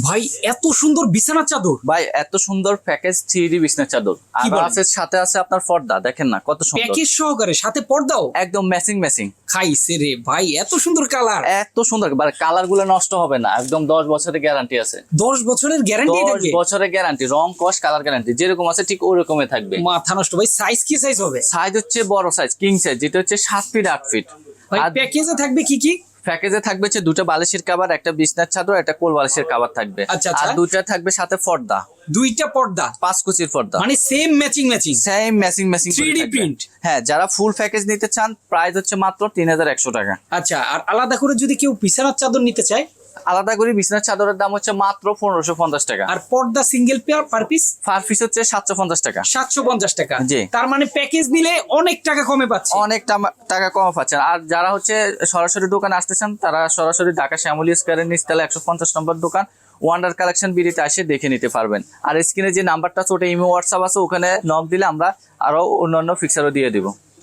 ভাই এত সুন্দর বিছানার চাদর। ভাই এত সুন্দর প্যাকেজ 3D বিছনার চাদর। আর বলেন? আছে সাথে আছে আপনার পর্দা, দেখেন না কত সুন্দর, প্যাকেজ সহকারে সাথে পর্দাও। একদম ম্যাচিং ম্যাচিং। খাইছে রে ভাই, এত সুন্দর কালার। এত সুন্দর, মানে কালার গুলো নষ্ট হবে না, একদম 10 বছরের গ্যারান্টি আছে। 10 বছরের গ্যারান্টি 10 থাকবে। বছরের গ্যারান্টি, রং কস কালার গ্যারান্টি, যেরকম আছে ঠিক ওরকমই থাকবে। মাথা নষ্ট ভাই। সাইজ কি সাইজ হবে? সাইজ হচ্ছে বড় সাইজ, কিং সাইজ, যেটা হচ্ছে 7 ফিট 8 ফিট। ভাই আর প্যাকেজে থাকবে কি কি? প্যাকেজে থাকবে হচ্ছে দুটো বালিশের কভার, একটা বিছনার চাদর, একটা কোল বালিশের কভার থাকবে। আচ্ছা, আর আচ্ছা। দুইটা থাকবে সাথে পর্দা, দুইটা পর্দা 5 কুচির পর্দা, মানে same matching matching. Same matching matching 3D print. হ্যাঁ, যারা ফুল প্যাকেজ নিতে চান প্রাইস হচ্ছে মাত্র 3100 টাকা। আচ্ছা, আর আলাদা করে যদি কেউ বিছানার চাদর নিতে চায়? আলাদা করে বিছনার চাদরের দাম হচ্ছে মাত্র 1550 টাকা। আর পর্দা single pair per piece per piece হচ্ছে 750 টাকা। 750 টাকা। জি। তার মানে প্যাকেজ নিলে অনেক টাকা কমে পাচ্ছে। অনেক টাকা কম পাচ্ছেন। আর যারা হচ্ছে সরাসরি দোকানে আসতেছেন, তারা সরাসরি ঢাকা শ্যামলী স্কয়ারের নিচতলা 150 নম্বর দোকান ওয়ান্ডার কালেকশন বিডিতে এসে দেখে নিতে পারবেন। আর স্ক্রিনে যে নাম্বারটা আছে ওটা ইমো হোয়াটসঅ্যাপ আছে, ওখানে নক দিলে আমরা আরো অন্যান্য ফিক্সারও দিয়ে দিব।